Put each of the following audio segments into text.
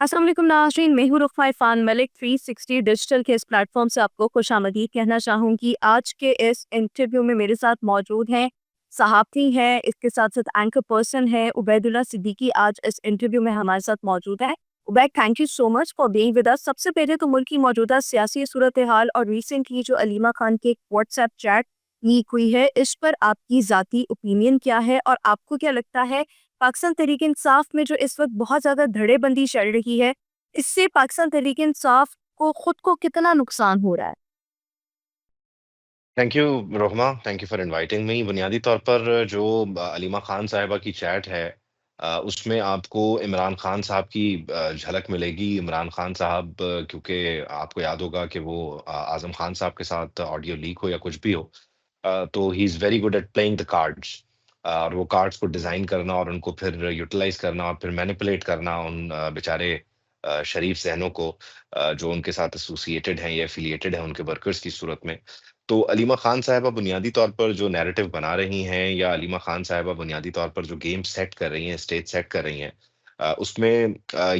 अस्सलाम वालेकुम नाज़रीन, मैं हूँ रुफ़ा इरफ़ान मलिक 360 डिजिटल के इस प्लेटफ़ॉर्म से आपको खुशामदीद कहना चाहूँगी। आज के इस इंटरव्यू में मेरे साथ मौजूद हैं, सहाफ़ी हैं, इसके साथ-साथ एंकर पर्सन हैं, उबैदुल्ला सिद्दीकी आज इस इंटरव्यू में हमारे साथ मौजूद हैं। Ubaid, thank you so much for being with us. सबसे पहले तो मुल्क की मौजूदा सियासी सूरत-ए-हाल और रिसेंटली जो अलीमा खान की एक व्हाट्सएप चैट लीक हुई है, इस पर आपकी ज़ाती ओपिनियन क्या है? और आपको क्या लगता है पाकिस्तान तहरीक-ए-इंसाफ में जो इस वक़्त बहुत ज़्यादा धड़ेबंदी चल रही है, इससे पाकिस्तान तहरीक-ए-इंसाफ को खुद को कितना नुकसान हो रहा है? Thank you Rohma, thank you for inviting me. बुनियादी तौर पर जो अलीमा खान साहिबा की चैट है, उसमें आपको इमरान खान साहब की झलक मिलेगी। इमरान खान साहब, क्योंकि आपको याद होगा कि वो आजम खान साहब के साथ ऑडियो लीक हो या कुछ भी हो, तो he is very good at playing the cards. और वो कार्ड्स को डिज़ाइन करना और उनको फिर यूटिलाइज़ करना और फिर मैनिपुलेट करना उन बेचारे शरीफ ज़हनों को, जो उनके साथ एसोसिएटेड हैं या एफ़िलिएटेड हैं उनके वर्कर्स की सूरत में। तो अलीमा खान साहिबा बुनियादी तौर पर जो नैरेटिव बना रही हैं, या अलीमा खान साहिबा बुनियादी तौर पर जो गेम सेट कर रही हैं, स्टेज सेट कर रही हैं, उसमें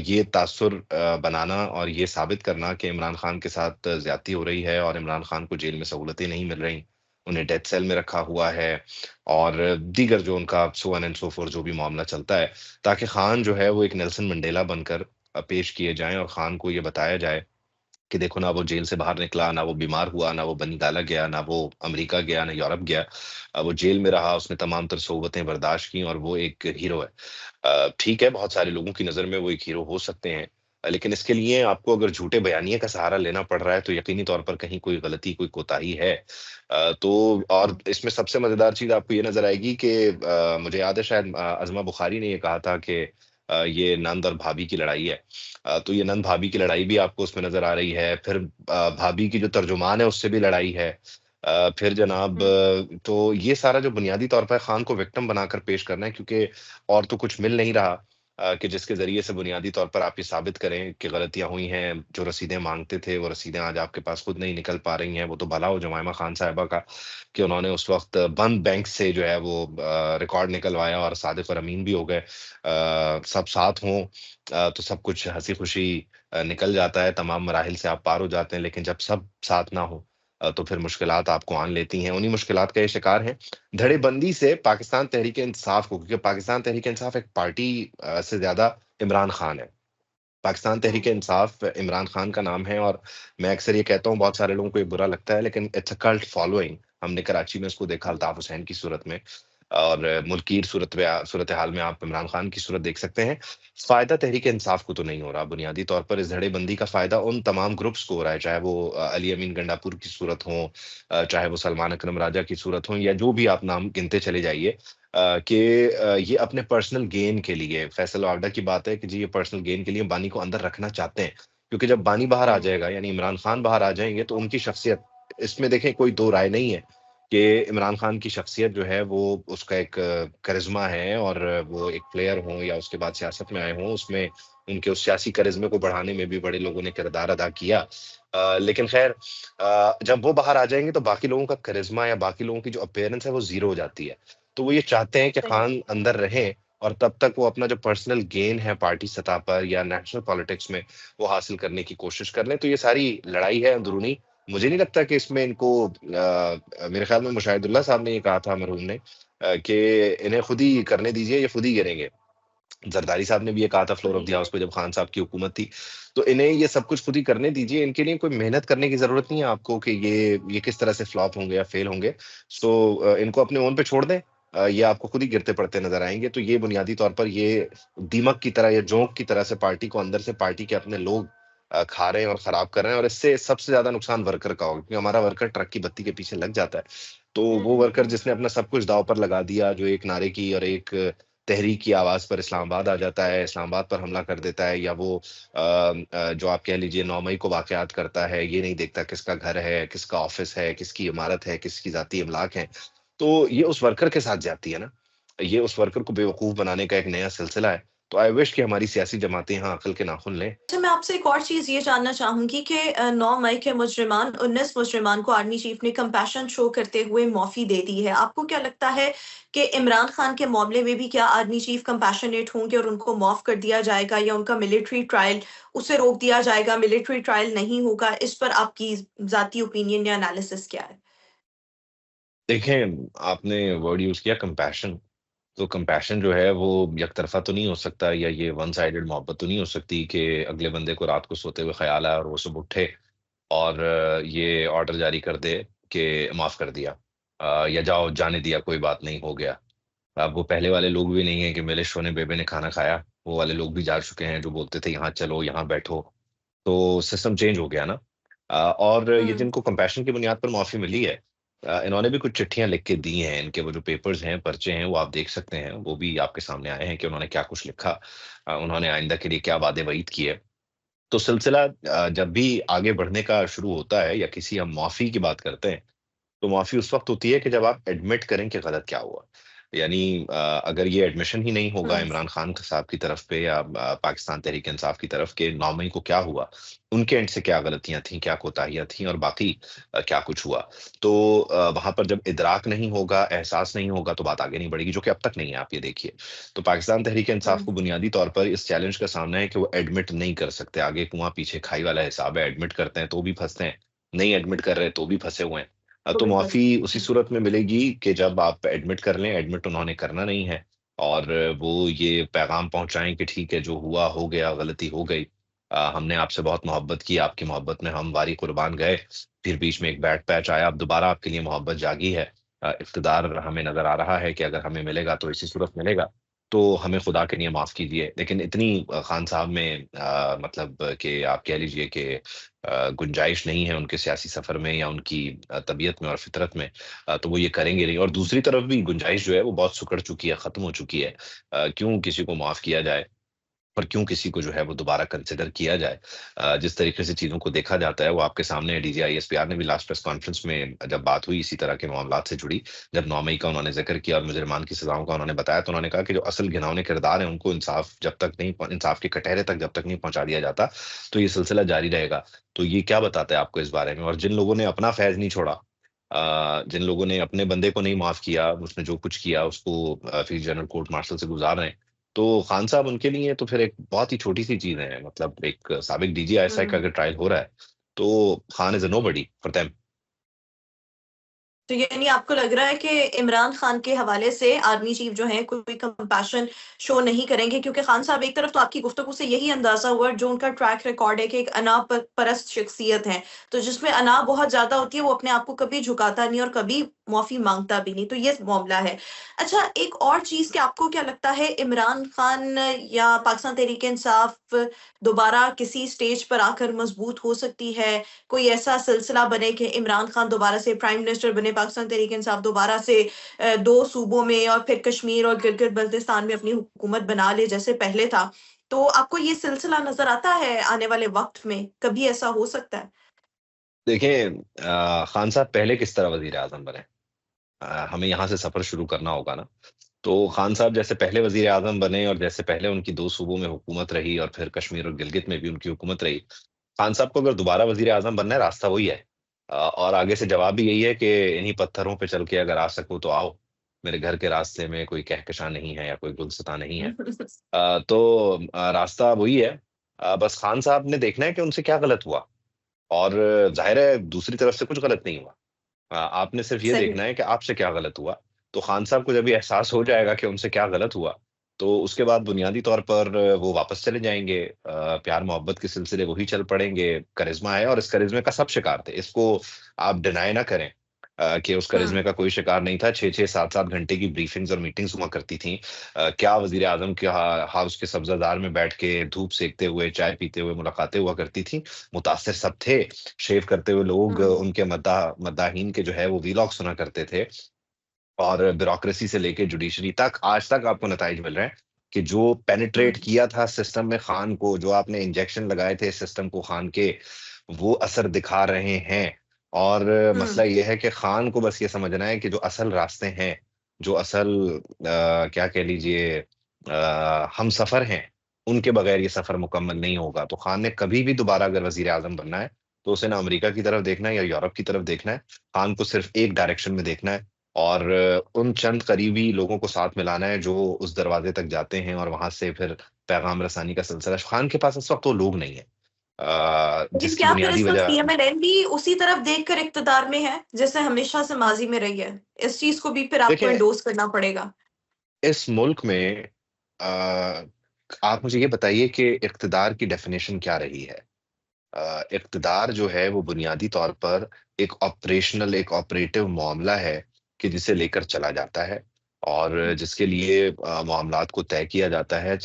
ये तासुर बनाना और ये साबित करना कि इमरान खान के साथ ज़्यादती हो रही है और इमरान खान को जेल में सहूलतें नहीं मिल रहीं, उन्हें डेथ सेल में रखा हुआ है और दीगर जो उनका so on and so fourth जो भी मामला चलता है, ताकि खान जो है वो एक नेल्सन मंडेला बनकर पेश किए जाएँ और खान को ये बताया जाए कि देखो ना वो जेल से बाहर निकला, ना वो बीमार हुआ, ना वो निकाला गया, ना वो अमेरिका गया, ना यूरोप गया। वो जेल में रहा, उसने तमाम तर सोबतें बर्दाश्त की और वो एक हीरो है। ठीक है, बहुत सारे लोगों की नज़र में वो एक हीरो हो सकते हैं, लेकिन इसके लिए आपको अगर झूठे बयानिए का सहारा लेना पड़ रहा है, तो यकीनी तौर पर कहीं कोई गलती, कोई कोताही है। तो और इसमें सबसे मज़ेदार चीज़ आपको ये नज़र आएगी कि मुझे याद है शायद अज़मा बुखारी ने ये कहा था कि ये नंद और भाभी की लड़ाई है। तो ये नंद भाभी की लड़ाई भी आपको उसमें नज़र आ रही है। फिर भाभी की जो तर्जुमान है उससे भी लड़ाई है। फिर जनाब, हुँ। तो ये सारा जो बुनियादी तौर पर खान को विक्टिम बनाकर पेश करना है, क्योंकि और तो कुछ मिल नहीं रहा कि जिसके ज़रिए से बुनियादी तौर पर आप ये साबित करें कि गलतियाँ हुई हैं। जो रसीदें माँगते थे, वो रसीदें आज आपके पास खुद नहीं निकल पा रही हैं। वो तो भला हो जमाइमा खान साहिबा का कि उन्होंने उस वक़्त बंद बैंक से जो है वो रिकॉर्ड निकलवाया और सादिक और अमीन भी हो गए। सब साथ हों तो सब कुछ हँसी-खुशी निकल जाता है, तमाम मराहिल से आप पार हो जाते हैं, लेकिन जब सब साथ ना हो तो फिर मुश्किलात आपको आन लेती हैं। उन्हीं मुश्किलात का ये शिकार हैं। धड़ेबंदी से पाकिस्तान तहरीक-ए-इंसाफ को, क्योंकि पाकिस्तान तहरीक-ए-इंसाफ एक पार्टी से ज़्यादा इमरान खान है। पाकिस्तान तहरीक-ए-इंसाफ इमरान खान का नाम है और मैं अक्सर ये कहता हूँ, बहुत सारे लोगों को ये बुरा लगता है, लेकिन इट्स अ कल्ट फॉलोइंग। हमने कराची में इसको देखा अल्ताफ हुसैन की सूरत में, और मुल्कीर सूरत-ए-हाल में आप इमरान खान की सूरत देख सकते हैं। फ़ायदा तहरीक-ए-इंसाफ को तो नहीं हो रहा। बुनियादी तौर पर इस धड़ेबंदी का फ़ायदा उन तमाम ग्रुप्स को हो रहा है, चाहे वो अली अमीन गंडापुर की सूरत हो, चाहे वो सलमान अकरम राजा की सूरत हो, या जो भी आप नाम गिनते चले जाइए, कि ये अपने पर्सनल गेन के लिए, फैसल वाडा की बात है कि जी ये पर्सनल गेन के लिए बानी को अंदर रखना चाहते हैं। क्योंकि जब बानी बाहर आ हुँ। जाएगा, यानी इमरान खान बाहर आ जाएँगे, तो उनकी शख्सियत, इसमें देखें कोई दो राय नहीं है कि इमरान खान की शख्सियत जो है वो, उसका एक करिश्मा है, और वो एक प्लेयर हों या उसके बाद सियासत में आए हों, उसमें उनके उस सियासी करिश्मे को बढ़ाने में भी बड़े लोगों ने किरदार अदा किया। लेकिन ख़ैर, जब वो बाहर आ जाएँगे तो बाकी लोगों का करिश्मा या बाकी लोगों की जो अपीयरेंस है वो ज़ीरो हो जाती है। तो वो ये चाहते हैं कि सही। खान अंदर रहें और तब तक वो अपना जो पर्सनल गेन है पार्टी सतह पर या नेशनल पॉलिटिक्स में, वो हासिल करने की कोशिश कर लें। तो ये सारी लड़ाई है अंदरूनी। मुझे नहीं लगता कि इसमें इनको मेरे ख़्याल में मुशाहिदुल्लाह साहब ने ये कहा था मरहूम ने, कि इन्हें खुद ही करने दीजिए, ये खुद ही गिरेंगे। ज़रदारी साहब ने भी ये कहा था फ्लोर ऑफ द सही हाउस है। पे जब खान साहब की हुकूमत थी। तो इन्हें ये सब कुछ खुद ही करने दीजिए, इनके लिए कोई मेहनत करने की ज़रूरत नहीं है आपको कि ये किस तरह से फ्लॉप होंगे या फेल होंगे। सो इनको अपने ओन पे छोड़ दें। ये आपको खुद ही गिरते पड़ते नज़र आएँगे। तो ये बुनियादी तौर पर ये दीमक की तरह या जोंक की तरह से पार्टी को अंदर से पार्टी के अपने लोग खा रहे हैं और खराब कर रहे हैं, और इससे सबसे ज़्यादा नुकसान वर्कर का होगा, क्योंकि हमारा वर्कर ट्रक की बत्ती के पीछे लग जाता है। तो हुँ, वो हुँ, वर्कर हुँ। जिसने अपना सब कुछ दाँव पर लगा दिया, जो एक नारे की और एक तहरीक की आवाज़ पर इस्लामाबाद आ जाता है, इस्लामाबाद पर हमला कर देता है, या वो जो आप कह लीजिए 9 मई को वाक़यात करता है, ये नहीं देखता किसका घर है, किसका ऑफ़िस है, किसकी इमारत है, किसकी ज़ाती इमलाक है। तो ये उस वर्कर के साथ ज़्यादती है ना। ये उस वर्कर को बेवकूफ़ बनाने का एक नया सिलसिला है। तो आई विश कि हमारी सियासी जमातें यहाँ अकल के नाखुन लें। अच्छा, मैं आपसे एक और चीज़ ये जानना चाहूँगी कि 9 मई के 19 मुजरिमान को आर्मी चीफ ने कंपैशन शो करते हुए माफ़ी दे दी है। आपको क्या लगता है कि इमरान खान के मामले में भी क्या आर्मी चीफ कंपैशनेट होंगे और उनको माफ़ कर दिया जाएगा या उनका मिलिट्री ट्रायल उसे रोक दिया जाएगा, मिलिट्री ट्रायल नहीं होगा? इस पर आपकी ज़ाती ओपिनियन या एनालिसिस क्या है? देखें, आपने वर्ड यूज़ किया कंपैशन, तो कंपैशन जो है वो एक तरफ़ा तो नहीं हो सकता, या ये वन साइडेड मोहब्बत तो नहीं हो सकती कि अगले बंदे को रात को सोते हुए ख़्याल आया और वो सुबह उठे और ये ऑर्डर जारी कर दे कि माफ़ कर दिया, या जाओ जाने दिया, कोई बात नहीं, हो गया। अब वो पहले वाले लोग भी नहीं हैं कि मेरे शोने बेबे ने खाना खाया, वो वाले लोग भी जा चुके हैं जो बोलते थे यहाँ चलो, यहाँ बैठो। तो सिस्टम चेंज हो गया ना। और ये हुँ, जिनको कंपैशन की बुनियाद पर माफ़ी मिली है, इन्होंने भी कुछ चिट्ठियाँ लिख के दी हैं, इनके वो जो पेपर्स हैं, पर्चे हैं, वो आप देख सकते हैं, वो भी आपके सामने आए हैं कि उन्होंने क्या कुछ लिखा। उन्होंने आइंदा के लिए क्या वादे-वईद किए। तो सिलसिला जब भी आगे बढ़ने का शुरू होता है या किसी हम माफ़ी की बात करते हैं, तो माफ़ी उस वक़्त होती है कि जब आप एडमिट करें कि गलत क्या हुआ। यानी अगर ये एडमिशन ही नहीं होगा हुँ, इमरान खान साहब की तरफ पे या पाकिस्तान तहरीक-ए-इंसाफ की तरफ के 9 मई को क्या हुआ, उनके एंड से क्या गलतियाँ थीं, क्या कोताहियाँ थीं और बाकी क्या कुछ हुआ। तो वहाँ पर जब इदराक नहीं होगा, एहसास नहीं होगा, तो बात आगे नहीं बढ़ेगी, जो कि अब तक नहीं है, आप ये देखिए। तो पाकिस्तान तहरीक-ए-इंसाफ हुँ, को बुनियादी तौर पर इस चैलेंज का सामना है कि वो एडमिट नहीं कर सकते। आगे कुआँ पीछे खाई वाला हिसाब है, एडमिट करते हैं तो भी फँसते हैं, नहीं एडमिट कर रहे तो भी फँसे हुए हैं। वो तो भी फँस माफ़ी उसी हुँ, सूरत में मिलेगी कि जब आप एडमिट कर लें, एडमिट उन्होंने करना नहीं है और वो ये पैगाम पहुँचाएँ कि ठीक है, जो हुआ हो गया, गलती हो गई। हमने आपसे बहुत मोहब्बत की, आपकी मोहब्बत में हम वारी कुर्बान गए, फिर बीच में एक बैड पैच आया, अब दोबारा आपके लिए मोहब्बत जागी है। इक़्तिदार हमें नज़र आ रहा है कि अगर हमें मिलेगा तो इसी सूरत मिलेगा, तो हमें खुदा के लिए माफ़ कीजिए। लेकिन इतनी खान साहब में मतलब कि आप कह लीजिए कि गुंजाइश नहीं है उनके सियासी सफ़र में या उनकी तबीयत में और फ़ितरत में, तो वो ये करेंगे नहीं और दूसरी तरफ भी गुंजाइश जो है वो बहुत सिकुड़ चुकी है, ख़त्म हो चुकी है। क्यों किसी को माफ़ किया जाए और क्यों किसी को जो है वो दोबारा कंसिडर किया जाए। जिस तरीके से चीज़ों को देखा जाता है वो आपके सामने है। डीजीआई एसपीआर ने भी लास्ट प्रेस कॉन्फ्रेंस में जब बात हुई इसी तरह के मामलात से जुड़ी, जब 9 मई का उन्होंने ज़िक्र किया और मुजरिमान की सज़ाओं का उन्होंने बताया, तो उन्होंने कहा कि जो असल घिनौने किरदार हैं उनको इंसाफ के कटहरे तक जब तक नहीं पहुँचा दिया जाता, तो ये सिलसिला जारी रहेगा। तो ये क्या बताता है आपको इस बारे में? और जिन लोगों ने अपना फैज़ नहीं छोड़ा, जिन लोगों ने अपने बंदे को नहीं माफ़ किया, उसने जो कुछ किया उसको फिर जनरल कोर्ट मार्शल से गुज़ार रहे हैं। तो खान साहब उनके लिए तो फिर एक बहुत ही छोटी-सी चीज़ है, मतलब एक साबिक डीजी आईएसआई का हुँ। अगर ट्रायल हो रहा है, तो Khan is a nobody for them. तो यानी आपको लग रहा है कि इमरान खान के हवाले से आर्मी चीफ जो हैं कोई कंपैशन शो नहीं करेंगे क्योंकि खान साहब एक तरफ तो आपकी गुफ्तगू से यही अंदाजा हुआ जो उनका ट्रैक रिकॉर्ड है कि एक अना परस्त शख्सियत है। तो जिसमें अना बहुत ज़्यादा होती है वो अपने आप को कभी झुकाता नहीं और कभी माफ़ी माँगता भी नहीं, तो ये मामला है। अच्छा, एक और चीज़ कि आपको क्या लगता है इमरान खान या पाकिस्तान तहरीक-ए-इंसाफ दोबारा किसी स्टेज पर आकर मज़बूत हो सकती है? कोई ऐसा सिलसिला बने कि इमरान खान दोबारा से प्राइम मिनिस्टर बने, पाकिस्तान तहरीक-ए-इंसाफ दोबारा से 2 सूबों में और फिर कश्मीर और गिलगित-बल्तिस्तान में अपनी हुकूमत बना ले जैसे पहले था। तो आपको ये सिलसिला नज़र आता है आने वाले वक़्त में? कभी ऐसा हो सकता है? देखिए खान साहब पहले किस तरह वज़ीर-ए-आज़म बने? हमें यहाँ से सफ़र शुरू करना होगा ना। तो खान साहब जैसे पहले वज़ीर-ए-आज़म बने और जैसे पहले उनकी 2 सूबों में हुकूमत रही और फिर कश्मीर और गिलगित में भी उनकी हुकूमत रही। खान साहब को अगर दोबारा वज़ीर-ए-आज़म बनना है, रास्ता वही है। और आगे से जवाब भी यही है कि इन्हीं पत्थरों पे चल के अगर आ सको तो आओ। मेरे घर के रास्ते में कोई कहकशां नहीं है या कोई गुलसिताँ नहीं है। तो रास्ता वही है। बस खान साहब ने देखना है कि उनसे क्या गलत हुआ और ज़ाहिर है दूसरी तरफ से कुछ गलत नहीं हुआ। आपने सिर्फ़ ये सही। देखना है कि आपसे क्या गलत हुआ। तो खान साहब को जब ये एहसास हो जाएगा कि उनसे क्या गलत हुआ, तो उसके बाद बुनियादी तौर पर वो वापस चले जाएँगे। प्यार-मोहब्बत के सिलसिले वही चल पड़ेंगे। करिश्मा है और इस करिश्मे का सब शिकार थे। इसको आप डिनाई ना करें कि उस हुँ, करिश्मे का कोई शिकार नहीं था। 6-6, 7-7 घंटे की ब्रीफिंग्स और मीटिंग्स हुआ करती थीं। क्या वज़ीर-ए-आज़म के हाउस के सब्ज़ादार में बैठ के धूप सेकते हुए, चाय पीते हुए मुलाकातें हुआ करती थीं। मुतासिर सब थे। शेव करते हुए लोग हुँ, उनके मद्दाहीन के जो है वो वीलॉग सुना करते थे और ब्यूरोक्रेसी से लेके जुडिशरी तक आज तक आपको नताइज मिल रहे हैं कि जो हुँ, पेनिट्रेट किया था सिस्टम में खान को, जो आपने इंजेक्शन लगाए थे सिस्टम को खान के, वो असर दिखा रहे हैं। और हुँ, मसला ये है कि खान को बस ये समझना है कि जो असल रास्ते हैं, जो असल क्या कह लीजिए हमसफ़र हैं, उनके बगैर ये सफ़र मुकम्मल नहीं होगा। तो खान ने कभी भी दोबारा अगर वज़ीर-ए-आज़म बनना है, तो उसे ना अमेरिका की तरफ देखना है या यूरोप की तरफ देखना है। खान को सिर्फ़ एक डायरेक्शन में देखना है और उन चंद करीबी लोगों को साथ मिलाना है जो उस दरवाज़े तक जाते हैं और वहाँ से फिर पैगाम रसानी का सिलसिला खान के पास इस वक़्त वो लोग नहीं हैं। लेकिन जिसकी क्या फिर बुनियादी इस वक़्त वजह पीएमएलएन भी उसी तरफ देखकर इक़्तिदार में है, जैसे हमेशा से माज़ी में रही है? इस चीज़ को भी फिर आपको देखिए, एंडोर्स करना पड़ेगा। इस मुल्क में आप मुझे ये बताइए कि इक़्तिदार की डेफ़िनेशन क्या रही है? इक़्तिदार जो है वो बुनियादी तौर पर एक ऑपरेशनल एक ऑपरेटिव मामला है कि जिसे लेकर चला जाता है और जिसके लिए मामलात को तय किया जाता है,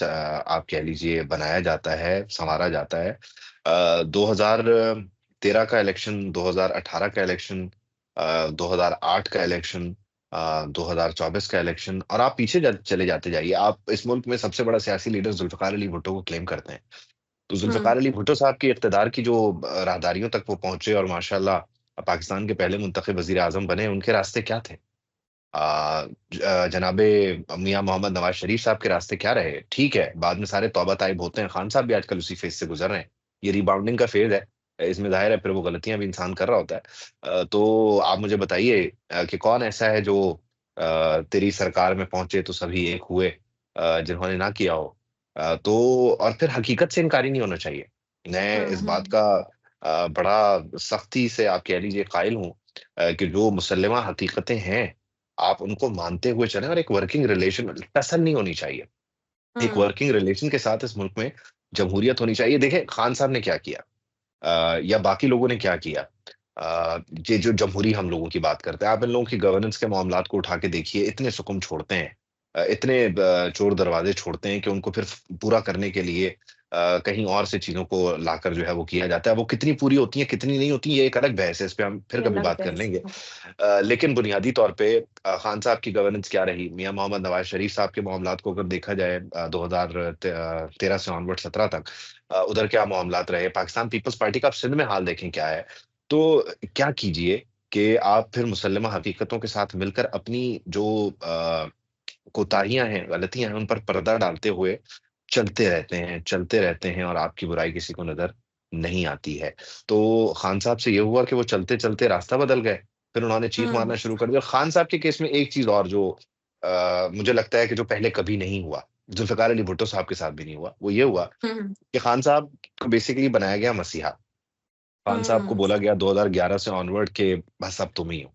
आप कह लीजिए बनाया जाता है, सँवारा जाता है। 2013 का इलेक्शन, 2018 का इलेक्शन, 2008 का इलेक्शन, 2024 का इलेक्शन और आप पीछे चले जाते जाइए। आप इस मुल्क में सबसे बड़ा सियासी लीडर ज़ुल्फ़िकार अली भुट्टो को क्लेम करते हैं। तो हुँ, ज़ुल्फ़िकार अली भुट्टो साहब की इक़्तिदार की जो राहदारियों तक वो पहुँचे और माशाअल्लाह पाकिस्तान के पहले मुंतख़ब वज़ीर-ए-आज़म बने, उनके रास्ते क्या थे? जनाबे मियाँ मोहम्मद नवाज़ शरीफ साहब के रास्ते क्या रहे? ठीक है, बाद में सारे तौबा ताइब होते हैं, खान साहब भी आजकल उसी फ़ेज़ से गुज़र रहे हैं। ये रिबाउंडिंग का फ़ेज़ है। इसमें ज़ाहिर है फिर वो गलतियाँ भी इंसान कर रहा होता है। तो आप मुझे बताइए कि कौन ऐसा है जो तेरी सरकार में पहुँचे तो सभी एक हुए जिन्होंने ना किया हो? तो और फिर हकीकत से इनकारी नहीं होना चाहिए। मैं हुँ, इस बात हुँ, का बड़ा सख्ती से आप कह लीजिए कायल हूँ कि जो मुसल्लमा हकीकतें हैं, आप उनको मानते हुए चलें और एक वर्किंग रिलेशन टसल नहीं होनी चाहिए। एक हुँ, वर्किंग रिलेशन के साथ इस मुल्क में जमहूरियत होनी चाहिए। देखिए, खान साहब ने क्या किया या बाकी लोगों ने क्या किया। ये जो जमहूरी हम लोगों की बात करते हैं, आप इन लोगों की गवर्नेंस के मामलात को उठा के देखिए, इतने सुकुम छोड़ते हैं। इतने चोर दरवाज़े छोड़ते हैं कि उनको फिर पूरा करने के लिए कहीं और से चीज़ों को लाकर जो है वो किया जाता है। वो कितनी पूरी होती हैं, कितनी नहीं होती, ये एक अलग बहस है, इस पे हम फिर ये कभी अलग बात कर बहस लेंगे। है। लेकिन बुनियादी तौर पे खान साहब की गवर्नेंस क्या रही, मियाँ मोहम्मद नवाज़ शरीफ साहब के मामलात को अगर देखा जाए 2013 से ऑनवर्ड 17 तक उधर क्या मामलात रहे, पाकिस्तान पीपल्स पार्टी का आप सिंध में हाल देखें क्या है। तो क्या कीजिए कि आप फिर मुसल्लमा हकीकतों के साथ मिलकर अपनी जो कोताहियाँ हैं, गलतियाँ हैं, उन पर पर्दा डालते हुए चलते रहते हैं और आपकी बुराई किसी को नज़र नहीं आती है। तो खान साहब से ये हुआ कि वो चलते-चलते रास्ता बदल गए, फिर उन्होंने चीख हुँ, मारना शुरू कर दिया। खान साहब के केस में एक चीज़ और जो मुझे लगता है कि जो पहले कभी नहीं हुआ, ज़ुल्फ़िकार अली भुट्टो साहब के साथ भी नहीं हुआ, वो ये हुआ हुँ, कि खान साहब को बेसिकली बनाया गया मसीहा। खान साहब को हुँ, बोला गया 2011 से ऑनवर्ड कि बस अब तुम ही हो।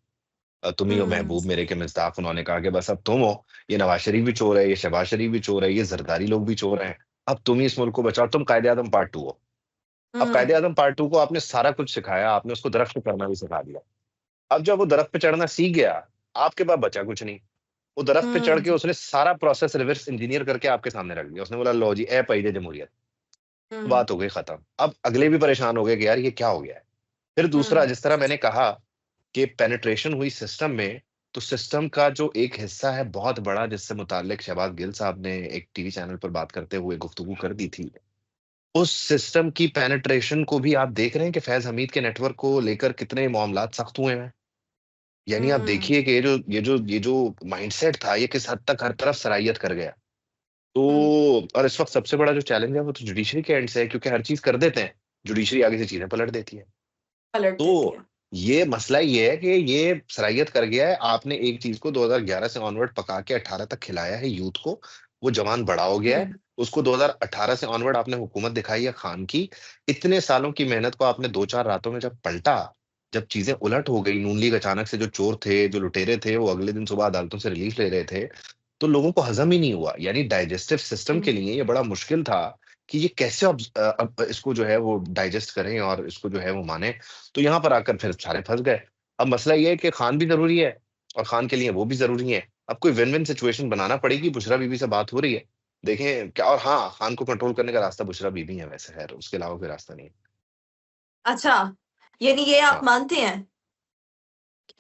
तुम ही हो हुँ, महबूब मेरे के मिस्ताफ़ उन्होंने कहा कि बस अब तुम हो, ये नवाज़ शरीफ भी चोर है, ये शहबाज़ शरीफ भी चोर है, ये ज़रदारी लोग भी चोर हैं। अब तुम ही इस मुल्क को बचाओ, तुम कायदे-आज़म पार्ट 2 हो। अब हुँ, कायदे-आज़म पार्ट 2 को आपने सारा कुछ सिखाया, आपने उसको दरख्त पे चढ़ना भी सिखा दिया। अब जब वो दरख्त पे चढ़ना सीख गया, आपके पास बचा कुछ नहीं। वो दरख्त पे चढ़ हुँ, के उसने सारा प्रोसेस रिवर्स इंजीनियर करके आपके सामने रख दिया। उसने बोला लो जी, ए पई जे जमहूरियत। हुँ, बात हो गई खत्म। अब अगले भी परेशान हो गए कि यार ये क्या हो गया है? फिर दूसरा हुँ, जिस तरह मैंने कहा कि पेनिट्रेशन हुई सिस्टम में, तो सिस्टम का जो एक हिस्सा है बहुत बड़ा जिससे मुताल्लिक शहबाज़ गिल साहब ने एक टीवी चैनल पर बात करते हुए गुफ्तगू कर दी थी। उस सिस्टम की पेनिट्रेशन को भी आप देख रहे हैं कि फैज़ हमीद के नेटवर्क को लेकर कितने मामलात सख्त हुए हैं। यानी आप हुँ, देखिए कि ये जो माइंडसेट था ये किस हद तक हर तरफ सराहियत कर गया। तो हुँ, और इस वक़्त सबसे बड़ा जो चैलेंज है वो तो जुडिशरी के एंड से है क्योंकि हर चीज़ कर देते हैं, जुडिशरी आगे से चीज़ें पलट देती है। पलट देती तो है। ये मसला ये है कि ये सराहियत कर गया है, आपने एक चीज़ को 2011 से ऑनवर्ड पका के 18 तक खिलाया है यूथ को, वो जवान बड़ा हो गया है, हुँ, उसको 2018 से ऑनवर्ड आपने हुकूमत दिखाई है खान की, इतने सालों की मेहनत को आपने 2-4 रातों में जब पलटा, जब चीज़ें उलट हो गई, नून लीग अचानक से जो चोर थे, जो लुटेरे थे, वो अगले दिन सुबह अदालतों से रिलीफ़ ले रहे थे, तो लोगों को हज़म ही नहीं हुआ, यानी डाइजेस्टिव सिस्टम के हुँ। लिए ये बड़ा मुश्किल था कि ये कैसे अब इसको जो है वो डाइजेस्ट करें और इसको जो है वो मानें। तो यहाँ पर आकर फिर सारे फँस गए। अब मसला ये है कि खान भी ज़रूरी है और खान के लिए वो भी ज़रूरी है। अब कोई विन-विन सिचुएशन बनाना पड़ेगी, बुशरा बीबी से बात हो रही है। देखें क्या और हाँ, खान को कंट्रोल करने का रास्ता बुशरा बीबी है वैसे ख़ैर, उसके अलावा कोई रास्ता नहीं है। अच्छा, यानी ये आप हाँ, मानते हैं?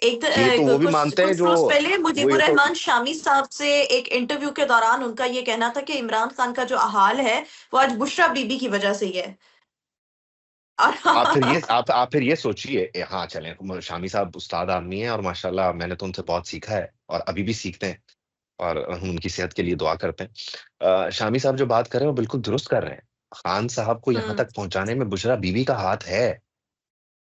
एक ये तो वो भी कुछ मानते हैं कुछ जो रोज़ पहले वो ये मुजीबुर तो रहमान शामी साहब से एक इंटरव्यू के दौरान उनका ये कहना था कि इमरान खान का जो हाल है, वो आज बुशरा बीबी की वजह से ही है। और आप फिर ये सोचिए हाँ, चलें शामी साहब उस्ताद आदमी हैं और माशाल्लाह मैंने तो उनसे बहुत सीखा है और अभी भी सीखते हैं। और हम उनकी सेहत के लिए दुआ करते हैं। शामी साहब जो बात कर रहे हैं वो बिल्कुल दुरुस्त कर रहे हैं। खान साहब को यहाँ हम्म। तक पहुँचाने में बुशरा बीबी का हाथ है,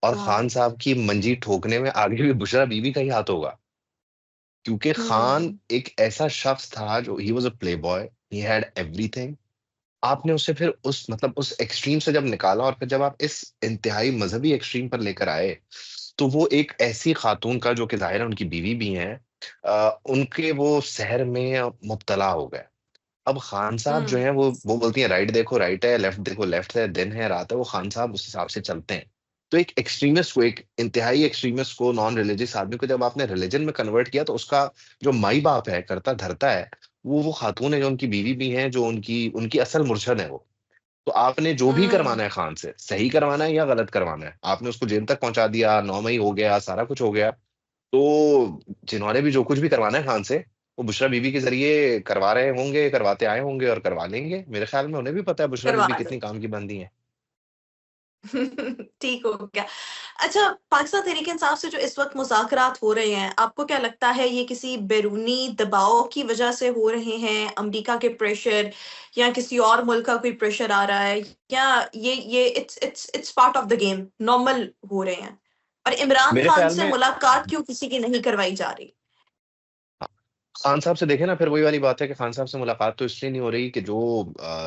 और हाँ। खान साहब की मंजी ठोकने में आगे भी बुशरा बीबी का ही हाथ होगा। क्योंकि खान हम्म। एक ऐसा शख्स था जो he was a Playboy, he had everything. आपने उसे फिर उस मतलब उस एक्सट्रीम से जब निकाला और फिर जब आप इस इंतहाई मज़हबी एक्सट्रीम पर लेकर आए, तो वो एक ऐसी खातून का जो कि ज़ाहिर है उनकी बीवी भी हैं, उनके वो सहर में मुब्तला हो गए। अब खान साहब जो हम्म। हैं वो बोलती हैं राइट देखो राइट है, लेफ्ट देखो लेफ्ट है, दिन है, रात है, वो खान साहब उस हिसाब से चलते हैं। तो एक एक्सट्रीमिस्ट को, एक इंतहाई एक्सट्रीमिस्ट को, नॉन रिलिजियस आदमी को जब आपने रिलिजन में कन्वर्ट किया तो उसका जो माई-बाप है, कर्ता-धर्ता है, वो खातून है जो उनकी बीवी भी हैं, जो उनकी उनकी असल मुर्शद है वो। तो आपने जो भी हम्म। करवाना है खान से, सही करवाना है या गलत करवाना है, आपने उसको जेल तक पहुँचा दिया, 9 मई हो गया, सारा कुछ हो गया। तो जिन्होंने भी जो कुछ भी करवाना है खान से, वो बुशरा बीबी के ज़रिए करवा रहे होंगे, करवाते आए होंगे और करवा लेंगे। मेरे ख़्याल में उन्हें भी पता है बुशरा करवा बीबी ले। कितनी काम की बंदी हैं। ठीक हो गया। अच्छा, पाकिस्तान तहरीक-ए-इंसाफ से जो इस वक़्त मुज़ाकरात हो रहे हैं, आपको क्या लगता है ये किसी बैरूनी दबाव की वज़ह से हो रहे हैं, अमेरिका के प्रेशर या किसी और मुल्क का कोई प्रेशर आ रहा है, या ये it's part of the game, normal हो रहे हैं? और इमरान मेरे खान ख़्याल से में मुलाकात क्यों किसी की नहीं करवाई जा रही? हाँ, खान साहब से देखें ना, फिर वही वाली बात है कि खान साहब से मुलाकात तो इसलिए नहीं हो रही कि जो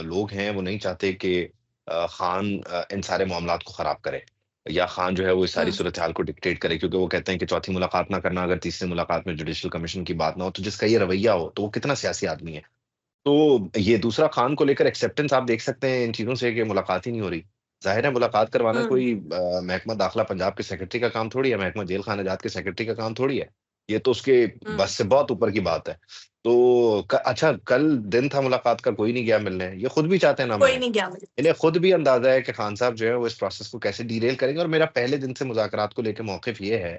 लोग हैं वो नहीं चाहते कि खान इन सारे मामलात को ख़राब करे, या खान जो है वो इस सारी हुँ। सूरत-हाल को डिक्टेट करे, क्योंकि वो कहते हैं कि चौथी मुलाकात ना करना, अगर तीसरी मुलाकात में जुडिशल कमीशन की बात ना हो, तो जिसका ये रवैया हो, तो वो कितना सियासी आदमी है। तो ये दूसरा खान को लेकर एक्सेप्टेंस आप देख सकते हैं इन चीज़ों से कि मुलाकात ही नहीं हो रही। ज़ाहिर है मुलाकात करवाना हुँ। कोई महकमा दाखिला पंजाब के सेक्रेटरी का काम थोड़ी है, महकमा जेल खानाजात के सेक्रेटरी का काम थोड़ी है। ये तो उसके बस हुँ। से बहुत ऊपर की बात है। तो क अच्छा कल दिन था मुलाकात का, कोई नहीं गया मिलने, ये खुद भी चाहते हैं ना कोई मिलें। नहीं गया मिले। इन्हें खुद भी अंदाज़ा है कि खान साहब जो है वो इस प्रोसेस को कैसे डीरेल करेंगे, और मेरा पहले दिन से मुज़ाकरात को लेके मौक़िफ़ ये है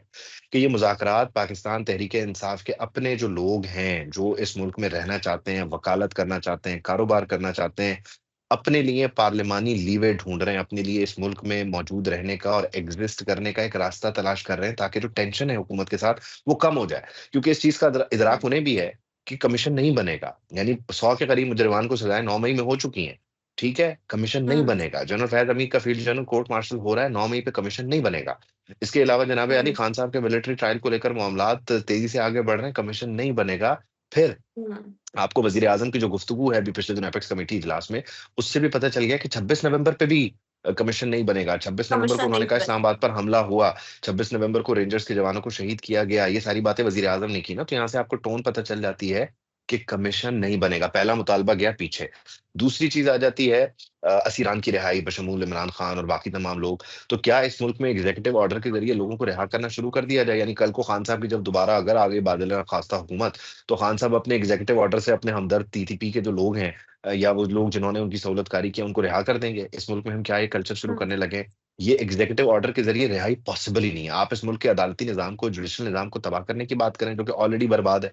कि ये मुज़ाकरात पाकिस्तान तहरीक-ए-इंसाफ के अपने जो लोग हैं, जो इस मुल्क में रहना चाहते हैं, वकालत करना चाहते हैं, कारोबार करना चाहते हैं, अपने लिए पार्लिमानी लीवे ढूँढ रहे हैं, अपने लिए इस मुल्क में मौजूद रहने का और एग्ज़िस्ट करने का एक रास्ता तलाश कर रहे हैं, ताकि जो टेंशन है हुकूमत के साथ, वो कम हो जाए। क्योंकि इस चीज़ का इदराक हुँ। उन्हें भी है कि कमीशन नहीं बनेगा। यानी 100 के करीब मुजरिमान को सज़ाएँ 9 मई में हो चुकी हैं। ठीक है? कमीशन नहीं हुँ। बनेगा। जनरल फैज़ हमीद का फील्ड जनरल कोर्ट मार्शल हो रहा है, 9 मई पे कमीशन नहीं बनेगा। इसके अलावा जनाब अली हुँ। खान साहब के मिलिट्री ट्रायल को लेकर मामलात तेज़ी से आगे बढ़ रहे हैं, कमीशन नहीं बनेगा। फिर हुँ। आपको वज़ीर-ए-आज़म की जो गुफ्तगू है अभी पिछले दिनों एपेक्स कमेटी इजलास में, उससे भी पता चल गया कि 26 नवंबर पे भी कमीशन नहीं बनेगा। 26 नवंबर को कमीशन उन्होंने नहीं कहा बने। इस्लामाबाद पर हमला हुआ, 26 नवंबर को रेंजर्स के जवानों को शहीद किया गया। ये सारी बातें वज़ीर-ए-आज़म ने की ना, तो यहाँ से आपको टोन पता चल जाती है कि कमीशन नहीं बनेगा। पहला मुतालबा गया पीछे। दूसरी चीज़ आ जाती है असीरान की रिहाई बशमूल इमरान खान और बाकी तमाम लोग। तो क्या इस मुल्क में एग्ज़ीक्यूटिव ऑर्डर के ज़रिए लोगों को रिहा करना शुरू कर दिया जाए? यानी कल को खान साहब की जब दोबारा अगर आ गई बादल-ए-खास्ता हुकूमत, तो खान साहब अपने एग्जीक्यूटिव ऑर्डर से अपने हमदर्द टीटीपी के जो लोग हैं, या वो लोग जिन्होंने उनकी सहूलतकारी की है, उनको रिहा कर देंगे। इस मुल्क में हम क्या ये कल्चर शुरू हुँ। करने लगे हैं? ये एग्जीक्यूटिव ऑर्डर के ज़रिए रिहाई पॉसिबल ही नहीं है। आप इस मुल्क के अदालती निज़ाम को, जुडिशल निज़ाम को तबाह करने की बात करें, जो कि ऑलरेडी बर्बाद है।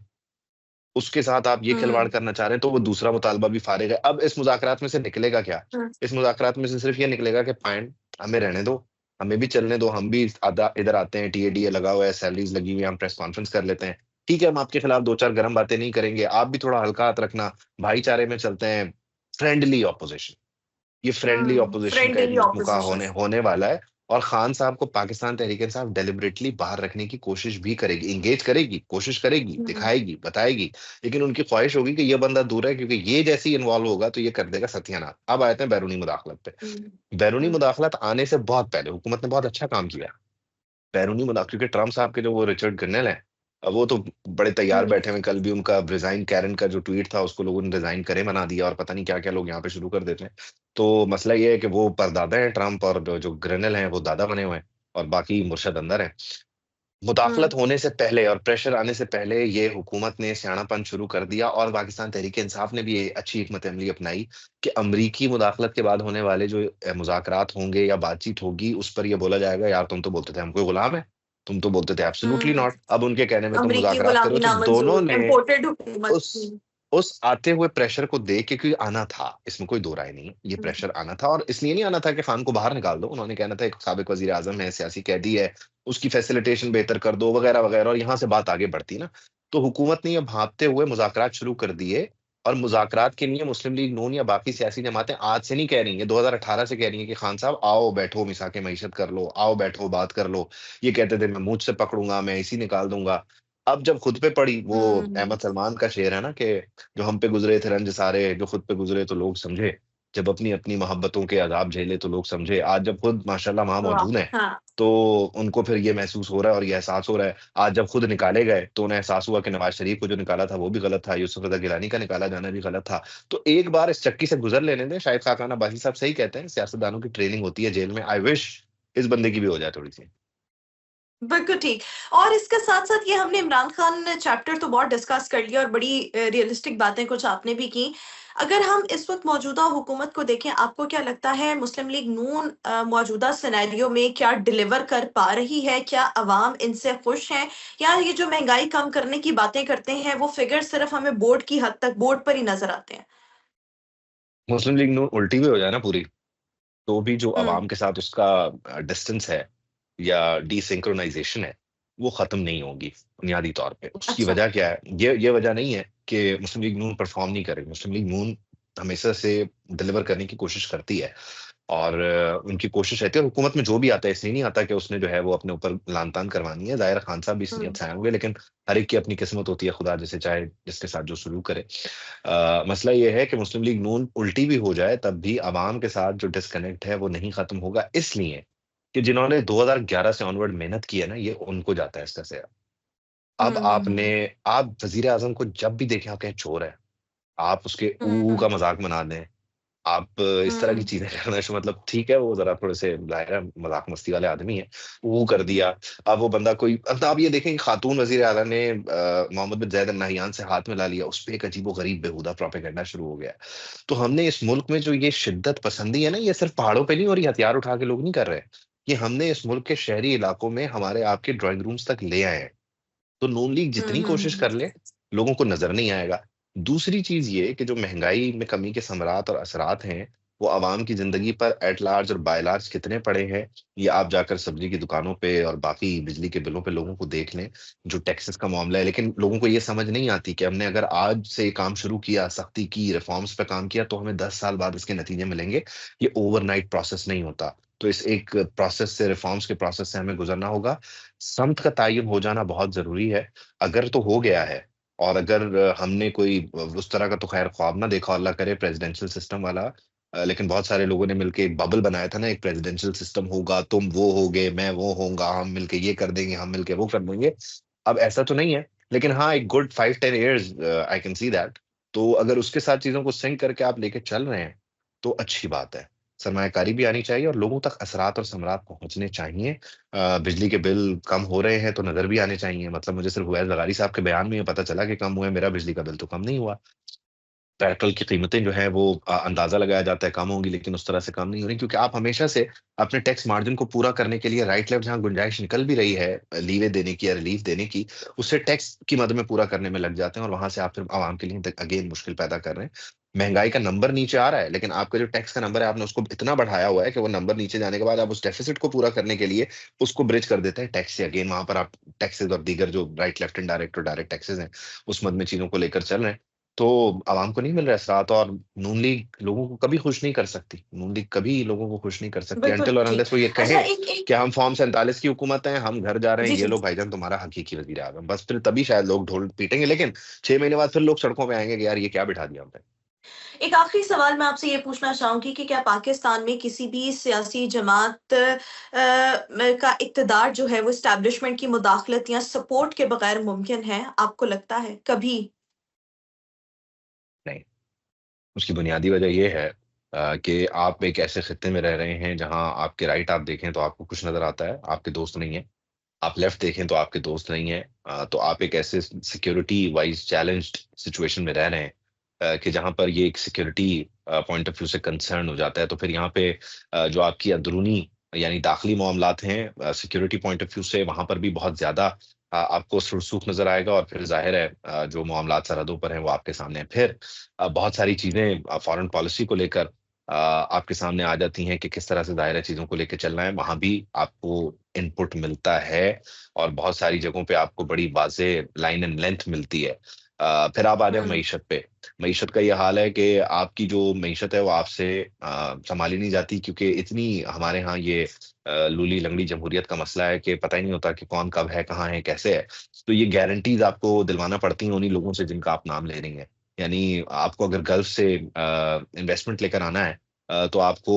उसके साथ आप ये खिलवाड़ हुँ। करना चाह रहे हैं, तो वो दूसरा मुतालबा भी फ़ारिग है। अब इस मुज़ाकरात में से निकलेगा क्या? हुँ। इस मुज़ाकरात में से सिर्फ़ ये निकलेगा कि फाइन, हमें रहने दो, हमें भी चलने दो, हम भी इधर आते हैं, टीए-डीए लगा हुआ है, सैलरीज़ लगी हुई है, हम प्रेस कॉन्फ्रेंस कर लेते हैं। ठीक है, हम आपके खिलाफ 2-4 गरम बातें नहीं करेंगे, आप भी थोड़ा हल्का हाथ रखना, भाईचारे में चलते हैं, फ्रेंडली ऑपोज़िशन। ये फ्रेंडली हुँ। ऑपोज़िशन का एक फ्रेंडली मौका ऑपोज़िशन। होने वाला है, और खान साहब को पाकिस्तान तहरीक-ए-इंसाफ डेलिबरेटली बाहर रखने की कोशिश भी करेगी, एंगेज करेगी, कोशिश करेगी, हुँ। दिखाएगी, बताएगी। लेकिन उनकी ख्वाहिश होगी कि ये बंदा दूर रहे, क्योंकि ये जैसे ही इन्वॉल्व होगा तो ये कर देगा सत्यानाश। अब आते हैं बैरूनी मुदाखलत पे। हुँ। बैरूनी हुँ। मुदाखलत आने से बहुत पहले हुकूमत ने बहुत अच्छा काम किया। बैरूनी मुदा क्योंकि ट्रम्प साहब के जो वो रिचर्ड ग्रिनेल हैं, वो तो बड़े तैयार हुँ। बैठे हुए हैं। कल भी उनका रिज़ाइन कैरन का जो ट्वीट था, उसको लोगों ने रिज़ाइन करे बना दिया, और पता नहीं क्या-क्या लोग यहाँ पे शुरू कर देते हैं। तो मसला ये है कि वो परदादा हैं ट्रम्प, और जो ग्रिनेल हैं वो दादा बने हुए हैं, और बाकी मुर्शद अंदर हैं। मुदाखलत हुँ। होने से पहले और प्रेशर आने से पहले ये हुकूमत ने स्यानापन शुरू कर दिया, और पाकिस्तान तहरीक-ए-इंसाफ ने भी ये अच्छी हिकमत अमली अपनाई कि अमरीकी मुदाखलत के बाद होने वाले जो मुज़ाकरात होंगे या बातचीत होगी, उस पर ये बोला जाएगा, यार तुम तो बोलते थे हम कोई गुलाम हैं, तुम तो बोलते थे एब्सोल्यूटली हुँ। नॉट। अब उनके कहने में तुम अमरीकी मुज़ाकरात कर रहे गुलामी हो, तो दोनों नामंजूर, ने इम्पोर्टेड हुकूमत। उस हुँ। उस आते हुए प्रेशर को देख के, क्योंकि आना था, इसमें कोई दो राय नहीं है, ये हुँ। प्रेशर आना था, और इसलिए नहीं आना था कि खान को बाहर निकाल दो। उन्होंने कहना था एक साबिक वज़ीर-आज़म है, सियासी कैदी है, उसकी फैसिलिटेशन बेहतर कर दो, वगैरह-वगैरह, और यहाँ से बात आगे बढ़ती ना। तो हुकूमत ने ये भांपते हुए मुज़ाकरात शुरू कर दिए और मुज़ाकरात के लिए मुस्लिम लीग नून या बाकी सियासी जमातें आज से नहीं कह रही हैं, 2018 से कह रही हैं कि खान साहब आओ बैठो मिसा-के मईशत कर लो, आओ बैठो बात कर लो। ये कहते थे मैं मूंछ से पकड़ूँगा, मैं ऐसी निकाल दूँगा। अब जब खुद पे पड़ी, वो हुँ। अहमद सलमान का शेर है ना कि जो हम पे गुज़रे थे रंज सारे, जो खुद पे गुज़रे तो लोग समझे। जब अपनी-अपनी मोहब्बतों के अज़ाब झेले तो लोग समझे। आज जब खुद माशाअल्लाह वहाँ वाह! मौजूद हैं, हाँ। तो उनको फिर ये महसूस हो रहा है और ये एहसास हो रहा है। आज जब खुद निकाले गए, तो उन्हें एहसास हुआ कि नवाज़ शरीफ को जो निकाला था वो भी गलत था, यूसुफ रज़ा गिलानी का निकाला जाना भी गलत था। तो एक बार इस चक्की से गुज़र लेने दें, शायद खाकाना बाकी साहब सही कहते हैं, सियासतदानों की ट्रेनिंग होती है जेल में। आई विश इस बंदे की भी हो जाए थोड़ी-सी। बिल्कुल ठीक। और इसके साथ-साथ ये हमने इमरान खान चैप्टर तो बहुत डिस्कस कर लिया और बड़ी रियलिस्टिक बातें कुछ आपने भी की। अगर हम इस वक़्त मौजूदा हुकूमत को देखें, आपको क्या लगता है मुस्लिम लीग नून मौजूदा सिनेरियो में क्या डिलीवर कर पा रही है? क्या अवाम इनसे खुश हैं? या ये जो महँगाई कम करने की बातें करते हैं, वो फिगर सिर्फ़ हमें बोर्ड की हद तक बोर्ड पर ही नज़र आते हैं? मुस्लिम लीग नून उल्टी भी हो जाए ना पूरी, तो भी जो हुँ, अवाम के साथ उसका डिस्टेंस है या डिसिंक्रोनाइज़ेशन है, वो ख़त्म नहीं होगी बुनियादी तौर पे। उसकी अच्छा। वजह क्या है? ये वजह नहीं है कि मुस्लिम लीग नून परफ़ॉर्म नहीं कर रही। मुस्लिम लीग नून हमेशा से डिलीवर करने की कोशिश करती है और उनकी कोशिश रहती है, और हुकूमत में जो भी आता है इसलिए नहीं आता कि उसने जो है वो अपने ऊपर लान-तान करवानी है। ज़ाहिर है खान साहब भी इस नीयत हुँ, से आए होंगे, लेकिन हर एक की अपनी किस्मत होती है, खुदा जिसे चाहे जिसके साथ जो सुलूक करे। मसला ये है कि मुस्लिम लीग नून उल्टी भी हो जाए तब भी अवाम के साथ जो डिस्कनेक्ट है वो नहीं खत्म होगा, इसलिए कि जिन्होंने 2011 से ऑनवर्ड मेहनत की है ना, ये उनको जाता है इसका श्रेय। अब हुँ, आप वज़ीर-ए-आज़म को जब भी देखें आप कहें चोर है, आप उसके ऊ हुँ, का मज़ाक बना दें, आप इस तरह की हुँ, चीज़ें करना शुरू, मतलब ठीक है वो ज़रा थोड़े-से ज़ाहिर है मज़ाक-मस्ती वाले आदमी हैं, वो कर दिया। अब वो बंदा कोई, अब आप ये देखें कि खातून वज़ीर-ए-आला ने मोहम्मद बिन ज़ायद अल नहयान से हाथ मिला लिया, उसपे एक अजीबो-गरीब बेहुदा प्रोपेगेंडा शुरू हो गया है। तो हमने इस मुल्क में जो ये शिद्दत पसंदी है ना, ये सिर्फ़ पहाड़ों पे नहीं हो रही, हथियार उठा के लोग नहीं कर रहे। ये हमने इस मुल्क के शहरी इलाकों में हमारे आपके ड्राइंग रूम्स तक ले आए हैं। तो नून लीग हुँ, जितनी हुँ, कोशिश हुँ। कर ले, लोगों को नज़र नहीं आएगा। दूसरी चीज़ ये कि जो महँगाई में कमी के समरात और असरात हैं, वो अवाम की ज़िंदगी पर एट लार्ज और बाय लार्ज कितने पड़े हैं, ये आप जाकर सब्ज़ी की दुकानों पे और बाकी बिजली के बिलों पे लोगों को देख लें, जो टैक्सेस का मामला है। लेकिन लोगों को ये समझ नहीं आती कि हमने अगर आज से ये काम शुरू किया, सख्ती की, रिफ़ॉर्म्स पे काम किया, तो हमें 10 साल बाद इसके नतीजे मिलेंगे। ये ओवरनाइट प्रोसेस नहीं होता। तो इस एक प्रोसेस से, रिफ़ॉर्म्स के प्रोसेस से हमें गुज़रना होगा। समत का तयन हो जाना बहुत ज़रूरी है। अगर तो हो गया है, और अगर हमने कोई उस तरह का तो ख़ैर ख्वाब ना देखा, अल्लाह करे प्रेज़िडेंशियल सिस्टम वाला, लेकिन बहुत सारे लोगों ने मिलके एक बबल बनाया था ना, एक प्रेज़िडेंशियल सिस्टम होगा, तुम वो होगे, मैं वो होऊँगा, हम मिलके ये कर देंगे, हम मिलके वो कर देंगे। अब ऐसा तो नहीं है, लेकिन हाँ, एक good 5-10 years I can see that. तो अगर उसके साथ चीज़ों को सिंक करके आप लेके चल रहे हैं, तो अच्छी बात है। सरमायाकारी भी आनी चाहिए और लोगों तक असरात और समरात पहुँचने चाहिए। बिजली के बिल कम हो रहे हैं तो नज़र भी आने चाहिए। मतलब मुझे सिर्फ़ उवैस ज़ग़ारी साहब के बयान में ये पता चला कि कम हुए, मेरा बिजली का बिल तो कम नहीं हुआ। पेट्रोल की कीमतें जो हैं वो अंदाज़ा लगाया जाता है कम होंगी, लेकिन उस तरह से कम नहीं हो रही, क्योंकि आप हमेशा से अपने टैक्स मार्जिन को पूरा करने के लिए राइट लेफ्ट जहाँ गुंजाइश निकल भी रही है लीवे देने की या रिलीफ देने की, उससे टैक्स की मद में पूरा करने में लग जाते हैं, और वहाँ से आप फिर आवाम के लिए अगेन मुश्किल पैदा कर रहे हैं। महँगाई का नंबर नीचे आ रहा है, लेकिन आपका जो टैक्स का नंबर है आपने उसको इतना बढ़ाया हुआ है कि वो नंबर नीचे जाने के बाद आप उस डेफ़िसिट को पूरा करने के लिए उसको ब्रिज कर देते हैं टैक्स से, अगेन वहाँ पर आप टैक्सेज़ और दीगर जो राइट लेफ्ट इनडायरेक्ट और डायरेक्ट टैक्सेज़ हैं, उस मद में चीज़ों को लेकर चल रहे हैं। तो आवाम को नहीं मिल रहा है असरात, और नून लीग लोगों को कभी खुश नहीं कर सकती। नून लीग कभी लोगों को खुश नहीं कर सकती बिल्कुल अनटिल और ठीक। अनलेस वो ये अच्छा कहें एक एक कि हम फॉर्म 47 की हुकूमत हैं, हम घर जा रहे जी, हैं, ये जी। लो भाईजान तुम्हारा हकीकी वज़ीर-ए-आज़म। बस फिर तभी शायद लोग ढोल पीटेंगे, लेकिन 6 महीने बाद फिर लोग सड़कों पे आएँगे कि यार ये क्या बिठा दिया हमने। एक आखिरी सवाल मैं आपसे ये पूछना चाहूँगी कि क्या पाकिस्तान में किसी भी सियासी जमात का इक़्तिदार जो है वो एस्टेब्लिशमेंट की मुदाखलत या सपोर्ट के बगैर मुमकिन है? आपको लगता है कभी? नहीं, उसकी बुनियादी वजह ये है कि आप एक ऐसे खित्ते में रह रहे हैं जहाँ आपके राइट आप देखें तो आपको कुछ नज़र आता है, आपके दोस्त नहीं हैं। आप लेफ्ट देखें तो आपके दोस्त नहीं हैं। तो आप एक ऐसे सिक्योरिटी वाइज़ चैलेंज्ड सिचुएशन में रह रहे हैं कि जहाँ पर ये एक सिक्योरिटी पॉइंट ऑफ व्यू से कंसर्न हो जाता है। तो फिर यहाँ पे जो आपकी अंदरूनी यानी दाखिली मामलात हैं, सिक्योरिटी पॉइंट ऑफ व्यू से वहाँ पर भी बहुत ज़्यादा आपको सुरसूख नज़र आएगा, और फिर ज़ाहिर है जो मामलात सरहदों पर हैं वो आपके सामने हैं। फिर बहुत सारी चीज़ें फ़ॉरेन पॉलिसी को लेकर आपके सामने आ जाती हैं कि किस तरह से दायरा चीज़ों को लेके चलना है, वहाँ भी आपको इनपुट मिलता है और बहुत सारी जगहों पे आपको बड़ी वाज़ेह लाइन एंड लेंथ मिलती है। फिर आप आ जाएँ हुँ। मईशत पे। मईशत का ये हाल है कि आपकी जो मईशत है वो आपसे सँभाली नहीं जाती क्योंकि इतनी हमारे यहाँ ये लूली-लंगड़ी जमहूरियत का मसला है कि पता ही नहीं होता कि कौन कब है, कहाँ है, कैसे है। तो ये गारंटीज़ आपको दिलवाना पड़ती हैं उन्हीं लोगों से जिनका आप नाम ले रही हैं। यानी आपको अगर गल्फ से इन्वेस्टमेंट लेकर आना है तो आपको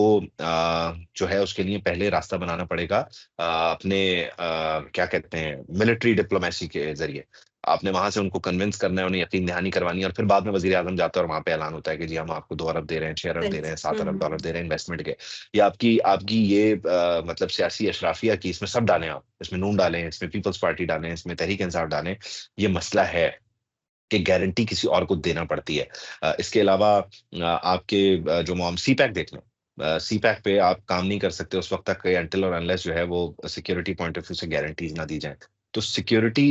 जो है उसके लिए पहले रास्ता बनाना पड़ेगा अपने क्या कहते हैं मिलिट्री डिप्लोमेसी के ज़रिए। आपने वहाँ से उनको कन्विंस करना है, उन्हें यकीन दहानी करवानी है और फिर बाद में वज़ीर-ए-आज़म जाता है और वहाँ पे ऐलान होता है कि जी हम आपको 2 अरब दे रहे हैं, 6 अरब सही दे रहे हैं, हुँ, 7 अरब हुँ, डॉलर हुँ। दे रहे हैं इन्वेस्टमेंट के। ये आपकी आपकी ये मतलब सियासी अशराफिया की इसमें सब डालें आप। इसमें नून डालें, इसमें पीपल्स पार्टी डालें, इसमें तहरीक-ए-इंसाफ डालें। ये मसला है कि गारंटी किसी और को देना पड़ती है। इसके अलावा आपके जो सीपैक देख लें। सीपैक पे आप काम नहीं कर सकते उस वक़्त तक अनटिल और अनलेस जो है वो सिक्योरिटी पॉइंट ऑफ व्यू से गारंटीज़ ना दी जाएँ। तो सिक्योरिटी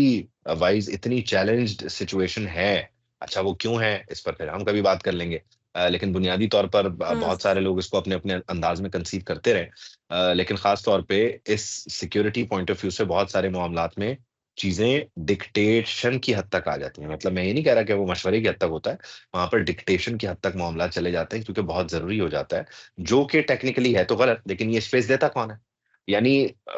वाइज़ इतनी चैलेंज्ड सिचुएशन है। अच्छा वो क्यों है? इस पर फिर हम कभी बात कर लेंगे। लेकिन बुनियादी तौर पर हुँ, बहुत सारे लोग इसको अपने-अपने अंदाज़ में कंसीव करते रहे। लेकिन ख़ास तौर पे इस सिक्योरिटी पॉइंट ऑफ व्यू से बहुत सारे मामलात में चीज़ें डिक्टेशन की हद तक आ जाती हैं। मतलब मैं ये नहीं कह रहा कि वो मशवरे की हद तक होता है, वहाँ पर डिक्टेशन की हद तक मामला चले जाते हैं क्योंकि बहुत ज़रूरी हो जाता है, जो कि टेक्निकली है तो गलत, लेकिन ये स्पेस देता कौन है? यानी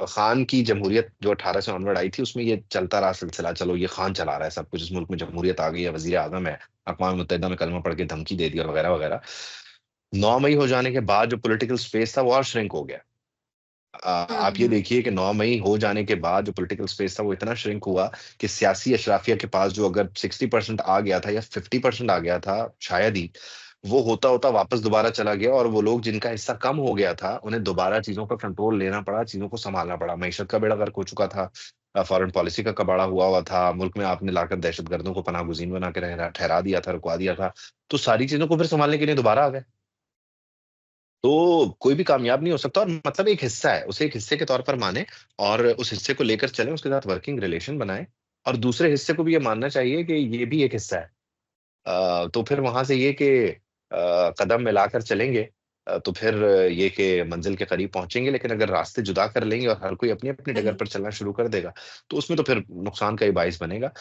खान की जमहूरियत जो 18 से ऑनवर्ड आई थी, उसमें ये चलता रहा सिलसिला, चलो ये खान चला रहा है सब कुछ, इस मुल्क में जमहूरियत आ गई है, वज़ीर-ए-आज़म है, अक़वाम मुत्तहिदा में कलमा पढ़ के धमकी दे दी और वगैरह-वगैरह। 9 मई हो जाने के बाद जो पॉलिटिकल स्पेस था, वो और श्रिंक हो गया। हुँ, आप ये हुँ। देखिए कि 9 मई हो जाने के बाद जो पॉलिटिकल स्पेस था वो इतना श्रिंक हुआ कि सियासी अशराफिया के पास जो अगर 60% आ गया था या 50% आ गया था शायद ही, वो होता-होता वापस दोबारा चला गया और वो लोग जिनका हिस्सा कम हो गया था, उन्हें दोबारा चीज़ों का कंट्रोल लेना पड़ा, चीज़ों को सँभालना पड़ा। मईशत का बेड़ा गर्क हो चुका था, फ़ॉरेन पॉलिसी का कबाड़ा हुआ हुआ था, मुल्क में आपने लाकर दहशतगर्दों को पनाह-गुज़ीन बना के ठहरा दिया था, रुकवा दिया था। तो सारी चीज़ों को फिर सँभालने के लिए दोबारा आ गए। तो कोई भी कामयाब नहीं हो सकता और मतलब एक हिस्सा है, उसे एक हिस्से के तौर पर मानें और उस हिस्से को लेकर चलें, उसके साथ वर्किंग रिलेशन बनाएँ और दूसरे हिस्से को भी ये मानना चाहिए कि ये भी एक हिस्सा है। तो फिर वहाँ से ये कि कदम मिलाकर चलेंगे तो फिर ये कि मंज़िल के करीब पहुँचेंगे, लेकिन अगर रास्ते जुदा कर लेंगे और हर कोई अपनी-अपनी डगर सही। पर चलना शुरू कर देगा, तो उसमें तो फिर नुकसान का ही बाइस बनेगा।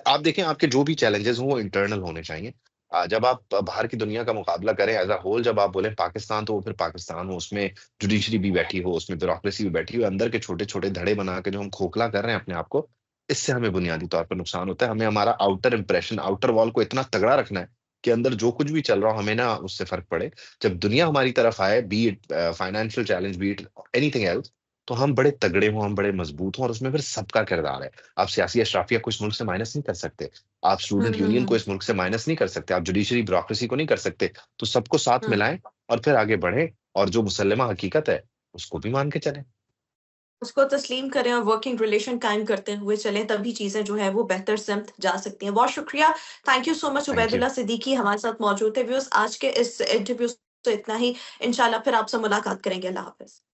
आप देखें आपके जो भी चैलेंजेज़ हों वो इंटरनल होने चाहिए। जब आप बाहर की दुनिया का मुकाबला करें एज़ अ होल जब आप बोलें पाकिस्तान तो वो फिर पाकिस्तान हो, उसमें जुडिशरी भी बैठी हो, उसमें ब्यूरोक्रेसी भी बैठी हो, अंदर के छोटे-छोटे धड़े बना के जो हम खोखला कर रहे हैं अपने आप को, इससे हमें बुनियादी तौर पर नुकसान होता है। हमें हमारा आउटर इंप्रेशन, आउटर वॉल को इतना तगड़ा रखना है कि अंदर जो कुछ भी चल रहा हो हमें ना उससे फ़र्क पड़े। जब दुनिया हमारी तरफ आए B it financial challenge, B it anything else तो हम बड़े तगड़े हों, हम बड़े मज़बूत हों और उसमें फिर सबका किरदार है। आप सियासी अशराफिया को इस मुल्क से माइनस नहीं कर सकते। आप हुँ, स्टूडेंट हुँ, यूनियन को हुँ। इस मुल्क से माइनस नहीं कर सकते। आप जुडिशरी ब्यूरोक्रेसी को नहीं कर सकते। तो सबको साथ हुँ। मिलाएँ और फिर आगे बढ़ें और जो मुसल्लमा हकीकत है, उसको भी मान के चलें। उसको तस्लीम करें और वर्किंग रिलेशन कायम करते हुए चलें, तभी चीज़ें जो है वो बेहतर सिमत जा सकती हैं। बहुत शुक्रिया। Thank you so much thank you. Ubaidullah Siddiqui हमारे साथ मौजूद थे। व्यूअर्स आज के इस इंटरव्यू से इतना ही। इंशाल्लाह फिर आपसे मुलाकात करेंगे। अल्लाह हाफ़िज़।